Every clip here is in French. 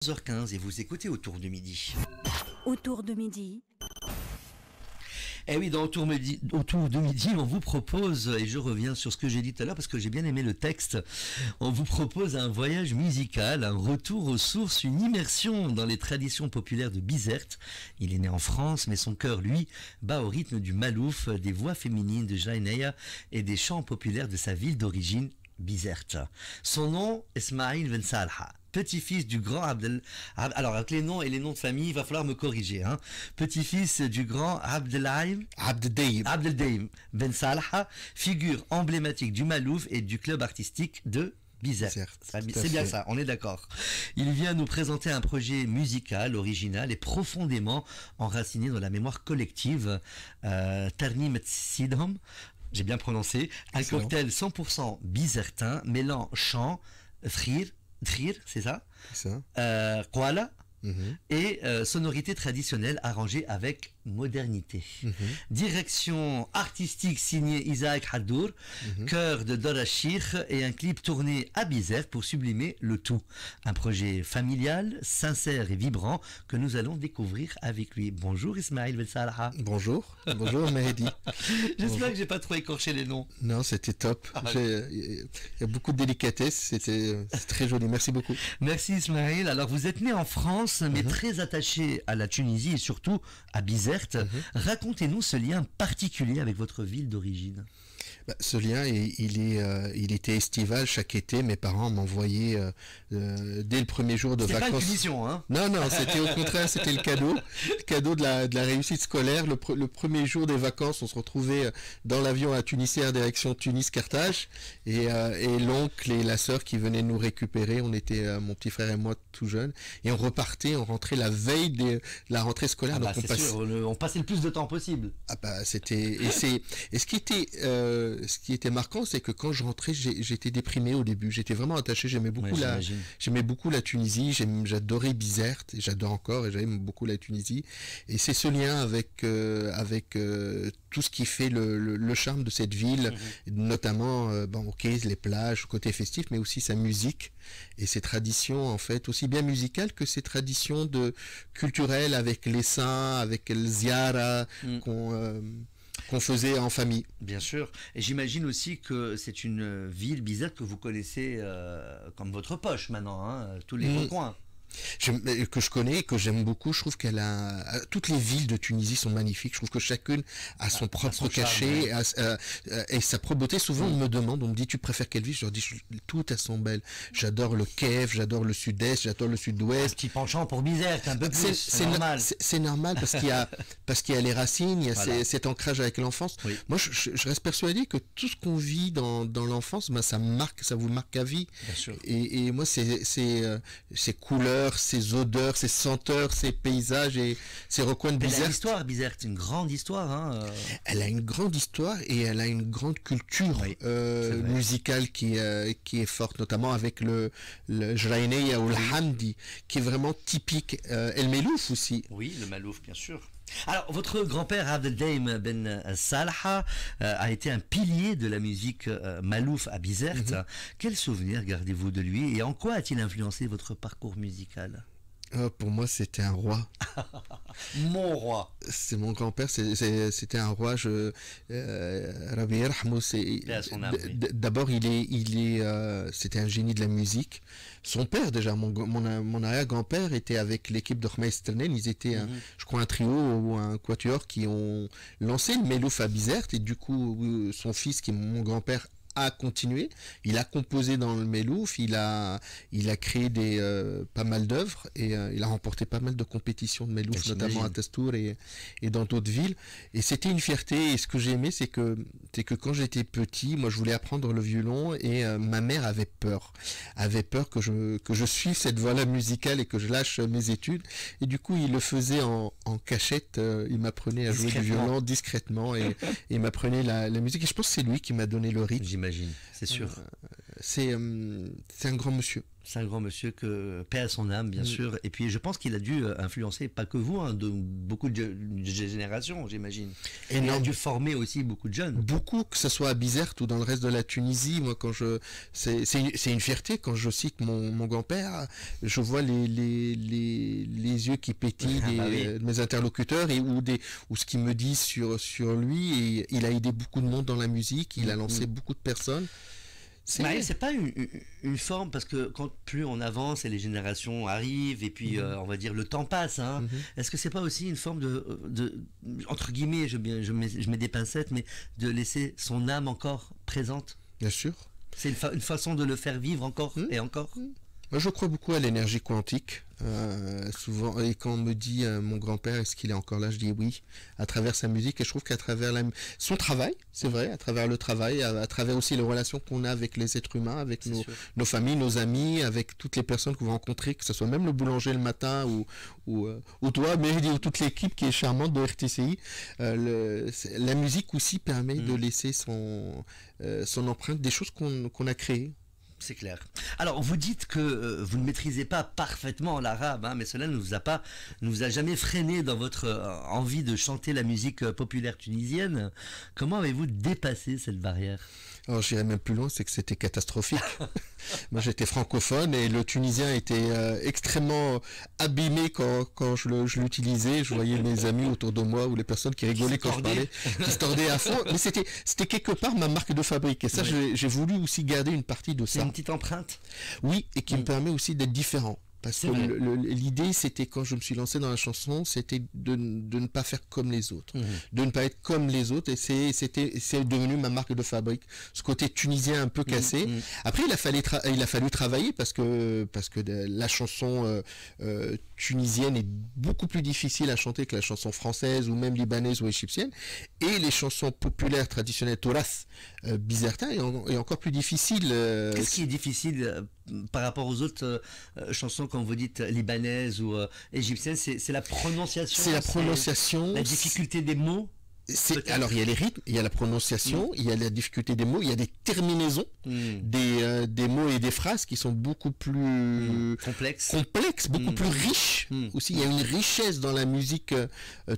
14h15 et vous écoutez Autour de midi. Autour de midi. Eh oui, dans Autour de midi, on vous propose, et je reviens sur ce que j'ai dit tout à l'heure parce que j'ai bien aimé le texte, on vous propose un voyage musical, un retour aux sources, une immersion dans les traditions populaires de Bizerte. Il est né en France, mais son cœur, lui, bat au rythme du malouf, des voix féminines de Jaineya et des chants populaires de sa ville d'origine, Bizerte. Son nom, Ismail Ben Salha. Petit-fils du grand alors avec les noms et les noms de famille, il va falloir me corriger. Petit-fils du grand Abdeldaïm Ben Salha, figure emblématique du Malouf et du club artistique de Bizerte. C'est bien ça, on est d'accord. Il vient nous présenter un projet musical, original et profondément enraciné dans la mémoire collective. Tarnim Sidhom, j'ai bien prononcé, un cocktail 100% bizertin, mêlant chant, Dhrir, c'est ça? C'est ça. Qwala, et sonorité traditionnelle arrangée avec modernité. Direction artistique signée Isaac Haddour, chœur de Dora Sheikh et un clip tourné à Bizerte pour sublimer le tout. Un projet familial, sincère et vibrant que nous allons découvrir avec lui. Bonjour Ismail Ben Salha. Bonjour, bonjour Mehdi. J'espère que j'ai pas trop écorché les noms. Non, c'était top. Il y a beaucoup de délicatesse, c'est très joli. Merci beaucoup. Merci Ismail. Alors vous êtes né en France, mais très attaché à la Tunisie et surtout à Bizerte. Racontez-nous ce lien particulier avec votre ville d'origine. Ce lien, il était estival chaque été. Mes parents m'envoyaient dès le premier jour de vacances. C'était pas une punition, hein? Non, c'était au contraire, c'était le cadeau de la réussite scolaire. Le premier jour des vacances, on se retrouvait dans l'avion à Tunisair direction Tunis-Carthage, et l'oncle et la sœur qui venaient nous récupérer. On était mon petit frère et moi tout jeunes, et on rentrait la veille de la rentrée scolaire. Donc on passait le plus de temps possible. C'était et ce qui était marquant, c'est que quand je rentrais, j'étais déprimé au début. J'étais vraiment attaché. J'aimais beaucoup la Tunisie. J'adorais Bizerte, et j'adore encore, et j'aime beaucoup la Tunisie. Et c'est ce lien avec tout ce qui fait le charme de cette ville, notamment les plages, le côté festif, mais aussi sa musique et ses traditions, en fait, aussi bien musicales que ses traditions culturelles, avec les saints, avec le ziara qu'on faisait en famille. Bien sûr. Et j'imagine aussi que c'est une ville Bizerte que vous connaissez comme votre poche maintenant, tous les recoins. Que je connais, que j'aime beaucoup. Je trouve toutes les villes de Tunisie sont magnifiques. Je trouve que chacune a son propre cachet, et sa propre beauté. Souvent on me dit tu préfères quelle ville? Je leur dis toutes elles sont belles. J'adore le Kef, j'adore le sud-est, j'adore le sud-ouest. Un petit penchant pour Bizerte, un peu plus. C'est normal. C'est normal parce qu'il y a les racines, il y a cet ancrage avec l'enfance. Oui. Moi je reste persuadé que tout ce qu'on vit dans l'enfance, ça vous marque à vie. Bien sûr. Et moi ces couleurs, ses odeurs, ses senteurs, ses paysages et ses recoins de Bizerte. Elle a une histoire, Bizerte, une grande histoire. Elle a une grande histoire et elle a une grande culture musicale qui est forte, notamment avec le Jaineya ou le Hamdi, qui est vraiment typique. Et le Malouf aussi. Oui, le Malouf, bien sûr. Alors, votre grand-père Abdeldaïm Ben Salha a été un pilier de la musique Malouf à Bizerte. Quel souvenir gardez-vous de lui et en quoi a-t-il influencé votre parcours musical? Pour moi, c'était un roi. Mon roi. C'est mon grand-père, c'était un roi. Rabbi Yerhamou, d'abord, c'était un génie de la musique. Son père, déjà, mon arrière-grand-père était avec l'équipe de Khmaïs Ternen. Ils étaient, je crois, un trio ou un quatuor qui ont lancé le Malouf à Bizerte. Et du coup, son fils, qui est mon grand-père, a continué. Il a composé dans le Malouf, il a créé pas mal d'œuvres, et il a remporté pas mal de compétitions de Malouf, notamment à Tastour et dans d'autres villes. Et c'était une fierté. Et ce que j'ai aimé, c'est que quand j'étais petit, moi je voulais apprendre le violon, et ma mère avait peur que je suive cette voie-là musicale et que je lâche mes études. Et du coup, il le faisait en cachette. Il m'apprenait à jouer du violon discrètement, et il m'apprenait la musique. Et je pense que c'est lui qui m'a donné le rythme. J'imagine, c'est sûr. c'est un grand monsieur. C'est un grand monsieur que paix à son âme, bien sûr. Et puis, je pense qu'il a dû influencer, pas que vous, hein, de beaucoup de générations, j'imagine. Et il a dû former aussi beaucoup de jeunes. Beaucoup, que ce soit à Bizerte ou dans le reste de la Tunisie. Moi, c'est une fierté quand je cite mon grand-père. Je vois les yeux qui pétillent de mes interlocuteurs ou ce qu'ils me disent sur lui. Et il a aidé beaucoup de monde dans la musique. Il a lancé beaucoup de personnes. C'est pas une forme, parce que quand plus on avance et les générations arrivent et puis on va dire le temps passe, hein, est-ce que c'est pas aussi une forme de entre guillemets, je mets des pincettes, mais de laisser son âme encore présente? Bien sûr. C'est une façon de le faire vivre encore et encore. Moi, je crois beaucoup à l'énergie quantique. Souvent, et quand on me dit mon grand-père, est-ce qu'il est encore là, je dis oui, à travers sa musique. Et je trouve qu'à travers son travail, c'est vrai, à travers le travail, à travers aussi les relations qu'on a avec les êtres humains, avec nos familles, nos amis, avec toutes les personnes que vous rencontrez, que ce soit même le boulanger le matin ou toi, Mehdi, ou toute l'équipe qui est charmante de RTCI, la musique aussi permet de laisser son empreinte, des choses qu'on a créées. C'est clair. Alors, vous dites que vous ne maîtrisez pas parfaitement l'arabe, hein, mais cela ne vous a jamais freiné dans votre envie de chanter la musique populaire tunisienne. Comment avez-vous dépassé cette barrière? Alors, j'irais même plus loin, c'est que c'était catastrophique. Moi, j'étais francophone et le tunisien était extrêmement abîmé quand je l'utilisais. Je voyais mes amis autour de moi ou les personnes qui rigolaient quand je parlais, qui se tordaient à fond. Mais c'était quelque part ma marque de fabrique. Et ça, j'ai voulu aussi garder une partie de ça. C'est une petite empreinte. Oui, et qui me permet aussi d'être différent. Parce que l'idée, c'était, quand je me suis lancé dans la chanson, c'était de ne pas faire comme les autres, de ne pas être comme les autres, et c'est devenu ma marque de fabrique. Ce côté tunisien un peu cassé. Après, il a fallu travailler parce que la chanson tunisienne est beaucoup plus difficile à chanter que la chanson française ou même libanaise ou égyptienne, et les chansons populaires traditionnelles Touras, bizertin est encore plus difficile. Qu'est-ce qui est difficile par rapport aux autres chansons, comme vous dites, libanaises ou égyptiennes? C'est la prononciation. C'est la prononciation. La difficulté des mots. Alors il y a les rythmes, il y a la prononciation, il y a la difficulté des mots, il y a des terminaisons, des mots et des phrases qui sont beaucoup plus complexes, beaucoup plus riches aussi. Il y a une richesse dans la musique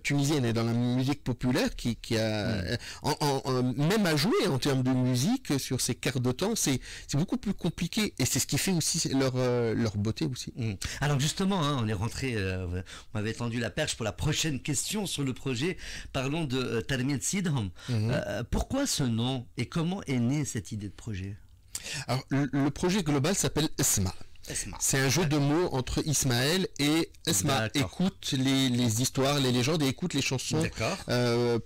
tunisienne et dans la musique populaire qui a même à jouer en termes de musique sur ces quarts de temps, c'est beaucoup plus compliqué, et c'est ce qui fait aussi leur beauté aussi. Alors justement, hein, on est rentré, on m'avait tendu la perche pour la prochaine question sur le projet. Parlons de Tarmit Sidham. Pourquoi ce nom et comment est née cette idée de projet? Alors, le projet global s'appelle Esma. C'est un jeu de mots entre Ismaël et Esma. Écoute les histoires, les légendes, et écoute les chansons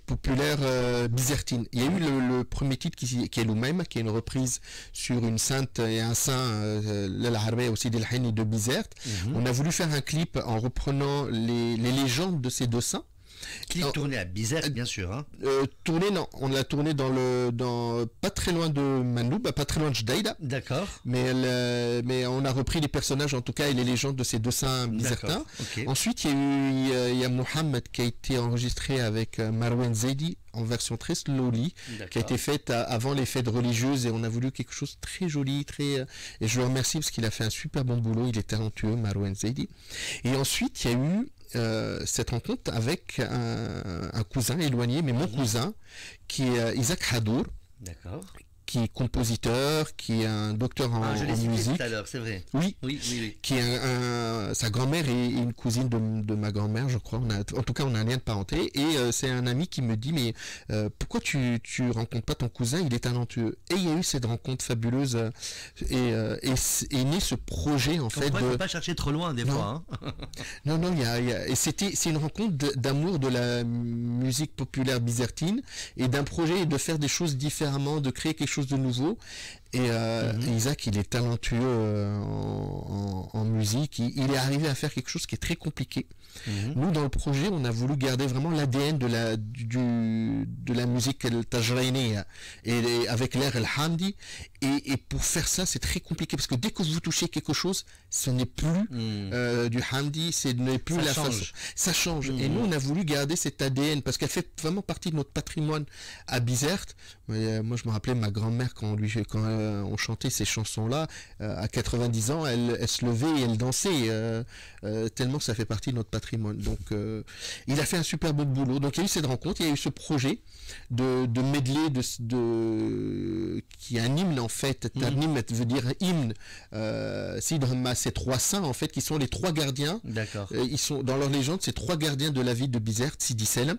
populaires bizertines. Il y a eu le premier titre qui est Loumaïm, qui est une reprise sur une sainte et un saint, l'Al-Harbi aussi d'El-Hani de Bizerte. On a voulu faire un clip en reprenant les légendes de ces deux saints. Clip tourné à Bizerte, bien sûr. Hein. Non, on l'a tourné pas très loin de Manoub, pas très loin de Jdaïda. D'accord. Mais on a repris les personnages, en tout cas, et les légendes de ces deux saints bizertins. Okay. Ensuite, il y a Mohamed qui a été enregistré avec Marwan Zaidi en version très slowly, qui a été faite avant les fêtes religieuses, et on a voulu quelque chose de très joli, et je le remercie parce qu'il a fait un super bon boulot, il est talentueux, Marwan Zaidi. Et ensuite, il y a eu cette rencontre avec un cousin éloigné, mais mon cousin, qui est Isaac Hadour. D'accord. Qui est compositeur, qui est un docteur en musique. Je l'ai cité tout à l'heure, c'est vrai. Oui. Qui est sa grand-mère est une cousine de ma grand-mère, je crois. En tout cas, on a un lien de parenté. Et c'est un ami qui me dit, mais pourquoi tu rencontres pas ton cousin? Il est talentueux. Et il y a eu cette rencontre fabuleuse et est né ce projet en fait. Il ne faut pas chercher trop loin des fois. Hein. Non, et c'est une rencontre d'amour de la musique populaire bizertine et d'un projet de faire des choses différemment, de créer quelque chose de nouveau. Et Isaac, il est talentueux en musique. Il est arrivé à faire quelque chose qui est très compliqué. Nous, dans le projet, on a voulu garder vraiment l'ADN de la musique tajraïniya, et avec l'air el-hamdi. Et pour faire ça, c'est très compliqué parce que dès que vous touchez quelque chose, ce n'est plus du hamdi, ce n'est plus la façon. Ça change. Et nous, on a voulu garder cet ADN parce qu'elle fait vraiment partie de notre patrimoine à Bizerte. Moi, je me rappelais ma grand-mère quand ont chanté ces chansons-là, à 90 ans, elle se levait et elle dansait, tellement ça fait partie de notre patrimoine. Donc, il a fait un super beau boulot. Donc, il y a eu cette rencontre, il y a eu ce projet de medley, qui est un hymne en fait. Tarnim veut dire hymne. Ces trois saints en fait, qui sont les trois gardiens. D'accord. Ils sont dans leur légende, ces trois gardiens de la ville de Bizerte, Sidi Selem,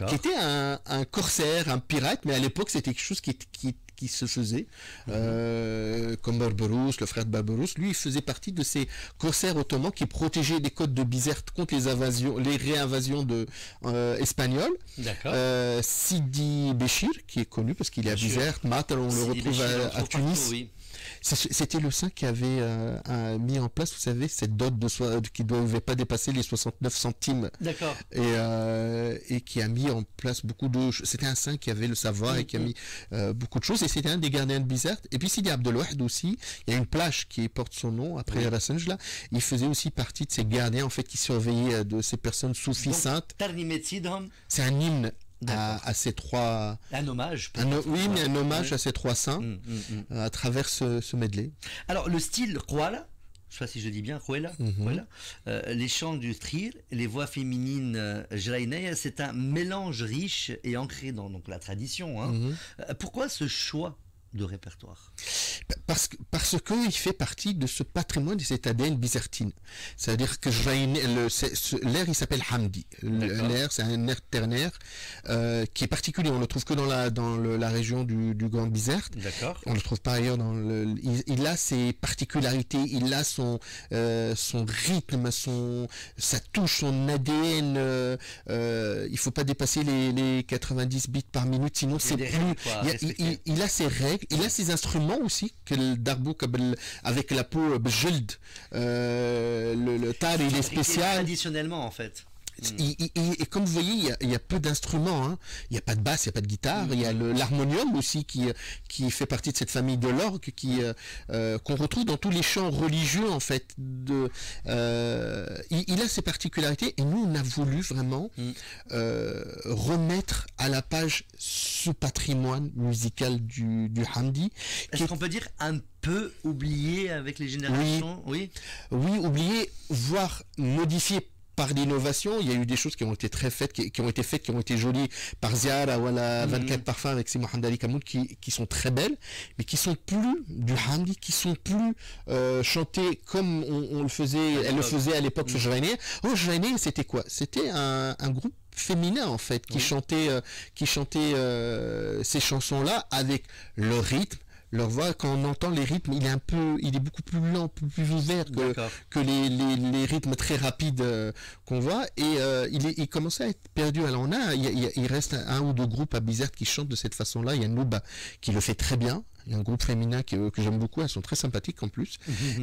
qui était un corsaire, un pirate, mais à l'époque c'était quelque chose qui se faisait, comme Barbarousse, le frère de Barbarousse, lui il faisait partie de ces corsaires ottomans qui protégeaient les côtes de Bizerte contre les réinvasions espagnoles. Sidi Béchir, qui est connu parce qu'il est à Bizerte, Matal, on le retrouve à Tunis. Partout, oui. C'était le saint qui avait mis en place, vous savez, cette dot qui ne devait pas dépasser les 69 centimes. D'accord. Et qui a mis en place beaucoup de... C'était un saint qui avait le savoir et qui a mis beaucoup de choses. Et c'était un des gardiens de Bizerte. Et puis Sidi Abdelwahd aussi, il y a une plage qui porte son nom, après Rassanj là. Il faisait aussi partie de ces gardiens, en fait, qui surveillaient de ces personnes soufis saintes. C'est un hymne à ces trois... Un hommage. Oui, mais un hommage à ces trois saints à travers ce medley. Alors, le style Kouala, je sais pas si je dis bien, Kouala, les chants du Trir, les voix féminines Jraïneya, c'est un mélange riche et ancré dans donc, la tradition. Pourquoi ce choix de répertoire? Parce que il fait partie de ce patrimoine de cette ADN bizertine. C'est-à-dire que l'air il s'appelle Hamdi. L'air c'est un air ternaire qui est particulier. On le trouve que dans la région du Grand Bizerte. On le trouve pas ailleurs il a ses particularités, il a son rythme, sa touche, son ADN. Il faut pas dépasser les 90 bits par minute, sinon c'est plus. Il a ses règles, il a ses instruments aussi, que le darbouk avec la peau bjeld, le tar il est spécial. Traditionnellement en fait. Et comme vous voyez, il y a peu d'instruments. Hein. Il n'y a pas de basse, il n'y a pas de guitare. Il y a l'harmonium aussi qui fait partie de cette famille de l'orgue qu'on retrouve dans tous les chants religieux en fait. Il a ses particularités et nous on a voulu vraiment remettre à la page ce patrimoine musical du Hamdi. Est-ce qu'on peut dire un peu oublié avec les générations? Oui, oublié, voire modifié par l'innovation. Il y a eu des choses qui ont été très faites, qui ont été jolies par Ziara ou à la 24 parfums avec si Mohamed Ali Kamoun qui sont très belles, mais qui sont plus du Hamdi, qui sont plus chantées comme elle le faisait à l'époque sur Jraïné. Jraïné, c'était quoi? C'était un groupe féminin en fait qui chantait ces chansons-là avec le rythme. Leur voix, quand on entend les rythmes, il est beaucoup plus lent, plus ouvert que les rythmes très rapides qu'on voit, et il commençait à être perdu. Alors il reste un ou deux groupes à Bizerte qui chantent de cette façon-là. Il y a Nouba qui le fait très bien. Il y a un groupe féminin que j'aime beaucoup. Elles sont très sympathiques en plus.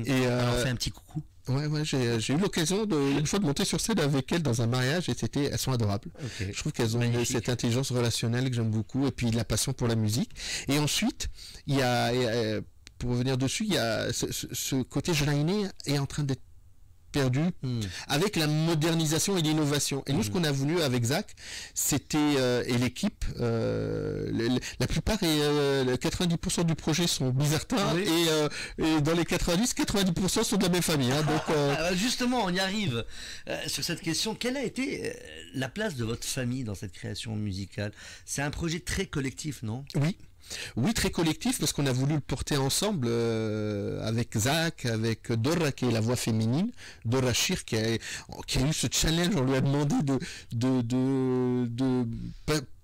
Alors on fait un petit coucou. Ouais, j'ai eu l'occasion une fois de monter sur scène avec elles dans un mariage et elles sont adorables. Je trouve qu'elles ont cette intelligence relationnelle que j'aime beaucoup et puis la passion pour la musique. Et ensuite, il y a pour revenir dessus, il y a ce côté Jraïné est en train d'être perdu avec la modernisation et l'innovation. Et nous, ce qu'on a voulu avec Zach, c'était et l'équipe, la plupart et 90% du projet sont bizartins et dans les 90% sont de la même famille. Hein, donc, justement, on y arrive sur cette question. Quelle a été la place de votre famille dans cette création musicale? C'est un projet très collectif, non? Oui, très collectif, parce qu'on a voulu le porter ensemble avec Zach, avec Dora qui est la voix féminine, Dora Shir qui a eu ce challenge. On lui a demandé de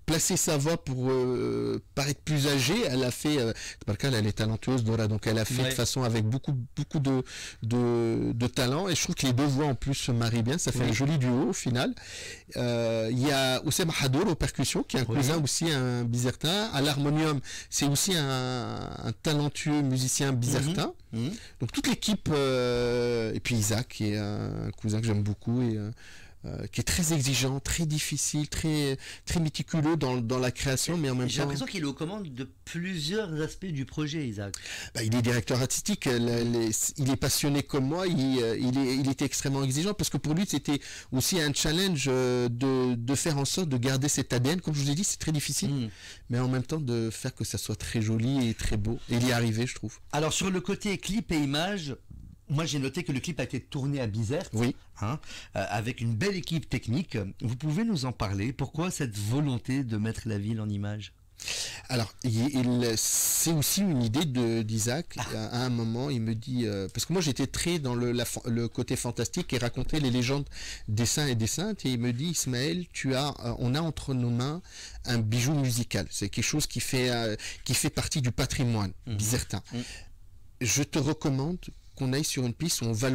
placer sa voix pour paraître plus âgée. Elle a fait, elle est talentueuse Dora, donc elle a fait de façon avec beaucoup de talent, et je trouve que les deux voix en plus se marient bien, ça fait un joli duo au final. Il y a Oussem Hadour aux percussions, qui est un cousin aussi, un bizertin. À l'harmonium, c'est aussi un talentueux musicien bizertin. Donc toute l'équipe, et puis Isaac qui est un cousin que j'aime beaucoup, et qui est très exigeant, très difficile, très méticuleux dans la création, mais en même temps... J'ai l'impression qu'il est aux commandes de plusieurs aspects du projet, Isaac. Il est directeur artistique, il est passionné comme moi, il était extrêmement exigeant, parce que pour lui, c'était aussi un challenge de faire en sorte de garder cet ADN. Comme je vous ai dit, c'est très difficile, mais en même temps de faire que ça soit très joli et très beau. Et il y est arrivé, je trouve. Alors, sur le côté clip et image... Moi, j'ai noté que le clip a été tourné à Bizerte, oui. Avec une belle équipe technique. Vous pouvez nous en parler? Pourquoi cette volonté de mettre la ville en image? Alors, c'est aussi une idée d'Isaac. À un moment, il me dit... parce que moi, j'étais très dans le côté fantastique et raconter les légendes des saints et des saintes. Et il me dit, Ismaël, on a entre nos mains un bijou musical. C'est quelque chose qui fait partie du patrimoine bizertin. Je te recommande qu'on aille sur une piste où on va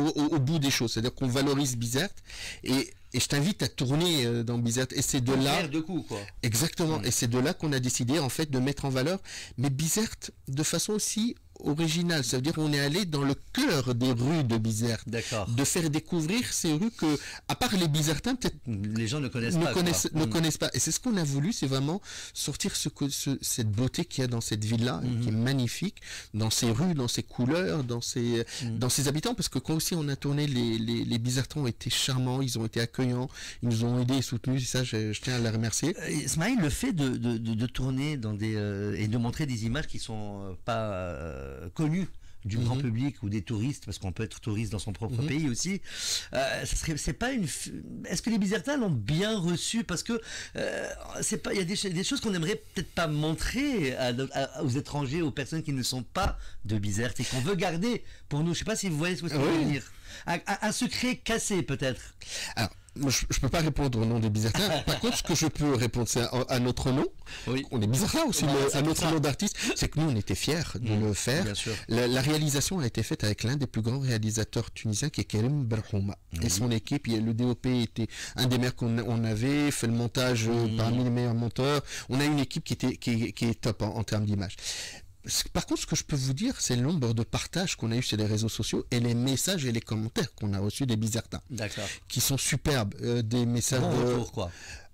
au bout des choses, c'est-à-dire qu'on valorise Bizerte et je t'invite à tourner dans Bizerte, et c'est de là de coups, quoi. Exactement, et c'est de là qu'on a décidé en fait de mettre en valeur, mais Bizerte de façon aussi originale, ça veut dire qu'on est allé dans le cœur des rues de Bizerte, de faire découvrir ces rues que, à part les Bizertins, peut-être les gens ne connaissent pas, et c'est ce qu'on a voulu, c'est vraiment sortir cette beauté qu'il y a dans cette ville-là, qui est magnifique, dans ces rues, dans ces couleurs, dans ces habitants, parce que quand aussi on a tourné, les Bizertins ont été charmants, ils ont été accueillants, ils nous ont aidés et soutenus, et ça je tiens à les remercier. Ismaël, le fait de tourner dans et de montrer des images qui sont pas connu du grand public ou des touristes, parce qu'on peut être touriste dans son propre pays aussi. C'est pas Est-ce que les Bizertins l'ont bien reçu? Parce que c'est pas. Il y a des choses qu'on aimerait peut-être pas montrer aux étrangers, aux personnes qui ne sont pas de Bizerte et qu'on veut garder pour nous. Je sais pas si vous voyez ce que je veux dire. Un secret cassé peut-être. Alors, moi, je ne peux pas répondre au nom des Bizertins. Par contre, ce que je peux répondre, c'est à notre nom. Oui. On est Bizertins aussi, à notre nom d'artiste. C'est que nous, on était fiers de le faire. Bien sûr. La réalisation a été faite avec l'un des plus grands réalisateurs tunisiens, qui est Karim Berhouma. Et son équipe, le DOP était un des meilleurs qu'on avait, fait le montage parmi les meilleurs monteurs. On a une équipe qui est top en termes d'image. Par contre, ce que je peux vous dire, c'est le nombre de partages qu'on a eu sur les réseaux sociaux et les messages et les commentaires qu'on a reçus des Bizertins. D'accord. Qui sont superbes. Des messages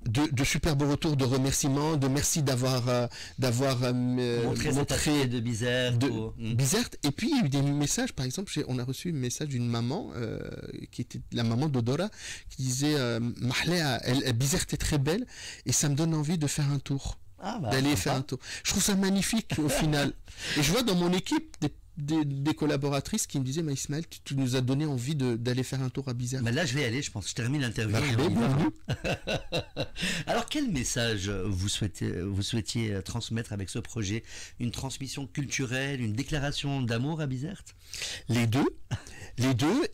de superbes retours, de remerciements, de merci d'avoir montré de Bizerte. Bizerte. Et puis, il y a eu des messages, par exemple, on a reçu un message d'une maman, qui était la maman d'Odora, qui disait Mahléa, Bizerte est très belle et ça me donne envie de faire un tour. D'aller faire un tour. Je trouve ça magnifique au final. Et je vois dans mon équipe des collaboratrices qui me disaient, Ismaël, tu nous as donné envie d'aller faire un tour à Bizerte. Mais là, je vais aller, je pense. Je termine l'interview. Alors, quel message vous souhaitiez transmettre avec ce projet? Une transmission culturelle, une déclaration d'amour à Bizerte? Les deux.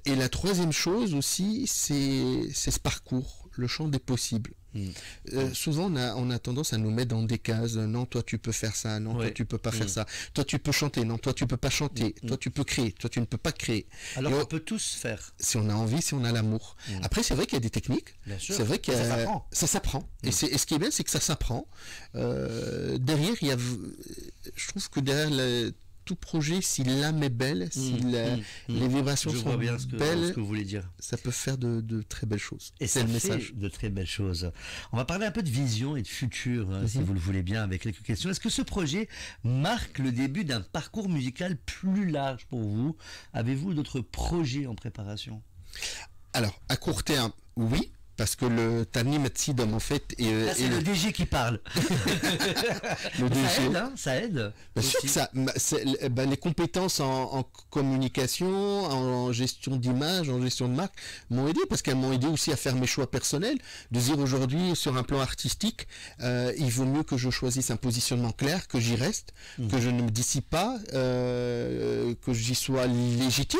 Et la troisième chose aussi, c'est ce parcours, le champ des possibles. Souvent on a tendance à nous mettre dans des cases. Non, toi tu peux faire ça, non, toi tu peux pas faire ça, toi tu peux chanter, non, toi tu peux pas chanter, toi tu peux créer, toi tu ne peux pas créer. Alors on peut tous faire si on a envie, si on a l'amour. Après c'est vrai qu'il y a des techniques, c'est vrai que ça s'apprend. Et ce qui est bien, c'est que ça s'apprend. Derrière je trouve que derrière tout projet, si l'âme est belle, si les vibrations sont belles, ce que vous voulez dire. Ça peut faire de très belles choses. Et c'est le message. De très belles choses. On va parler un peu de vision et de futur, si vous le voulez bien, avec quelques questions. Est-ce que ce projet marque le début d'un parcours musical plus large pour vous? Avez-vous d'autres projets en préparation? Alors, à court terme, oui. Parce que le Tani Metsidom, en fait... c'est le DG qui parle. Le DG. Ça aide, hein, ça aide. Bien sûr que ça... les compétences en communication, en gestion d'image, en gestion de marque, m'ont aidé, parce qu'elles m'ont aidé aussi à faire mes choix personnels, de dire aujourd'hui, sur un plan artistique, il vaut mieux que je choisisse un positionnement clair, que j'y reste, que je ne me dissipe pas, que j'y sois légitime.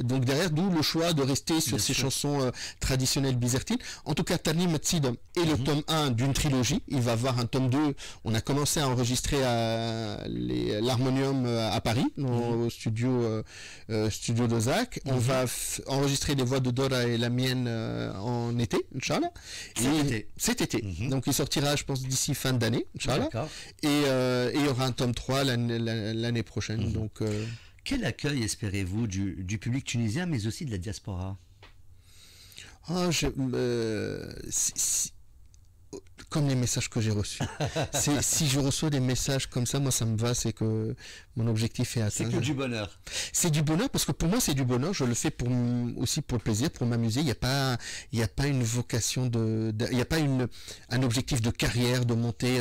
Donc derrière, d'où le choix de rester sur ces chansons traditionnelles bizertines. En tout cas, Tani Metsidom est le tome 1 d'une trilogie. Il va avoir un tome 2. On a commencé à enregistrer l'harmonium à Paris, au studio d'Ozak. On va enregistrer les voix de Dora et la mienne en été, Inch'Allah. Cet été. Donc il sortira, je pense, d'ici fin d'année, Inch'Allah. Et il y aura un tome 3 l'année prochaine. Donc... Quel accueil espérez-vous du public tunisien, mais aussi de la diaspora? Ah, comme les messages que j'ai reçus. Si je reçois des messages comme ça, moi ça me va, c'est que mon objectif est atteint. C'est que du bonheur. C'est du bonheur parce que pour moi c'est du bonheur. Je le fais aussi pour le plaisir, pour m'amuser. Il n'y a pas une vocation il n'y a pas un objectif de carrière, de monter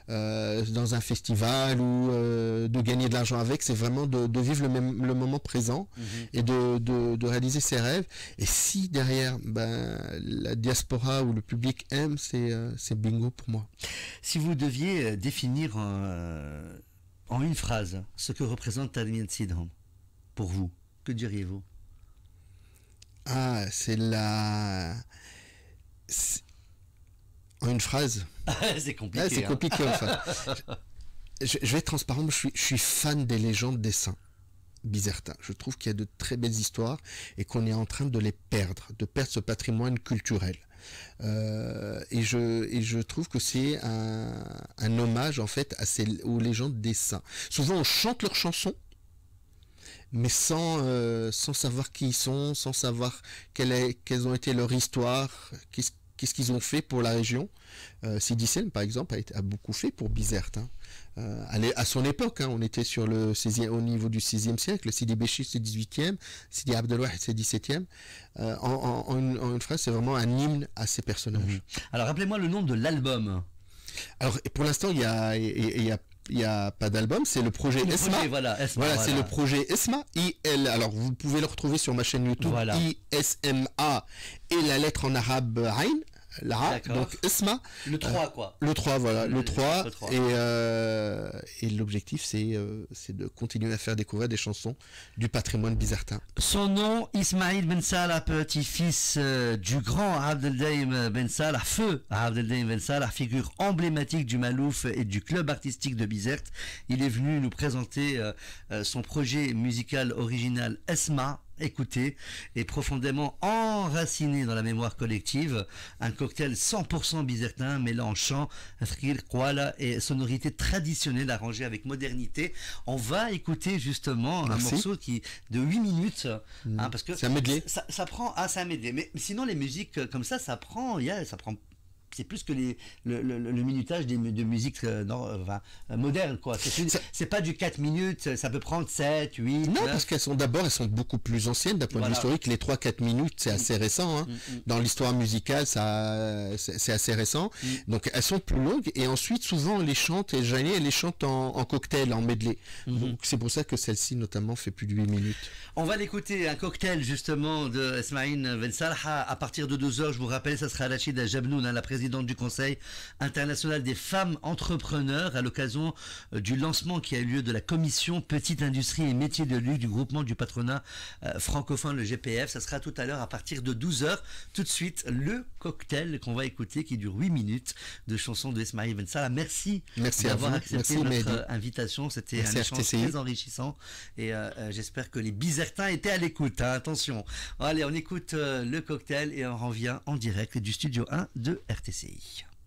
dans un festival ou de gagner de l'argent avec. C'est vraiment de vivre le moment présent et de réaliser ses rêves. Et si derrière, la diaspora ou le public aime, c'est bingo pour moi. Si vous deviez définir en une phrase ce que représente Tarbiat Sidham pour vous, que diriez-vous? Ah, en une phrase. C'est compliqué. C'est compliqué enfin. Je vais être transparent, je suis fan des légendes des saints bizertins. Je trouve qu'il y a de très belles histoires et qu'on est en train de perdre ce patrimoine culturel. Et je trouve que c'est un hommage en fait aux légendes des saints. Souvent on chante leurs chansons, mais sans savoir qui ils sont, sans savoir quelles ont été leur histoire, qu'est-ce qu'ils ont fait pour la région. Sidi Selm par exemple a beaucoup fait pour Bizerte. À son époque, on était sur au niveau du 6e siècle. Sidi Béchir c'est 18e, Sidi Abdelwahid c'est 17e. En une phrase, c'est vraiment un hymne à ces personnages. Alors rappelez-moi le nom de l'album. Alors pour l'instant il y a pas d'album, c'est le projet Esma. Voilà, c'est le projet Esma. Alors vous pouvez le retrouver sur ma chaîne YouTube. Voilà. ISMA et la lettre en arabe Ain. Donc Esma. Le 3 quoi. Le 3, voilà. Le 3. Et l'objectif c'est de continuer à faire découvrir des chansons du patrimoine bizertin. Son nom, Ismaïl Ben Salah, petit-fils du grand Abdeldaïm Ben Salah, feu Abdeldaïm Ben Salah, figure emblématique du Malouf et du club artistique de Bizerte. Il est venu nous présenter son projet musical original Esma. Écouté et profondément enraciné dans la mémoire collective, un cocktail 100% bizertin mêlant chant, frikir, kwala et sonorité traditionnelle arrangée avec modernité. On va écouter justement un morceau de 8 minutes, parce que c'est un medley. Ça prend, c'est un medley, mais sinon les musiques comme ça prend c'est plus que le minutage de musique moderne, quoi. C'est pas du 4 minutes, ça peut prendre 7, 8. Non, parce qu'elles sont beaucoup plus anciennes d'un point de vue historique. Les 3-4 minutes, c'est assez récent. Dans l'histoire musicale, c'est assez récent. Donc elles sont plus longues et ensuite, souvent, on les chante, et Jani, elle les chante en cocktail, en medley. Donc c'est pour ça que celle-ci, notamment, fait plus de 8 minutes. On va l'écouter, un cocktail, justement, de Ismaïl Ben Salah. À partir de 2h, je vous rappelle, ça sera Rachida Jabnoun, la présidente du Conseil international des femmes entrepreneurs, à l'occasion du lancement qui a eu lieu de la commission Petite Industrie et Métiers de Luxe du groupement du patronat francophone, le GPF. Ça sera tout à l'heure à partir de 12h. Tout de suite, le cocktail qu'on va écouter qui dure 8 minutes de chansons de Ismaïl Ben Salah. Merci d'avoir accepté notre invitation. C'était un échange très enrichissant et j'espère que les Bizertins étaient à l'écoute. Attention. Allez, on écoute le cocktail et on revient en direct du studio 1 de RTCI.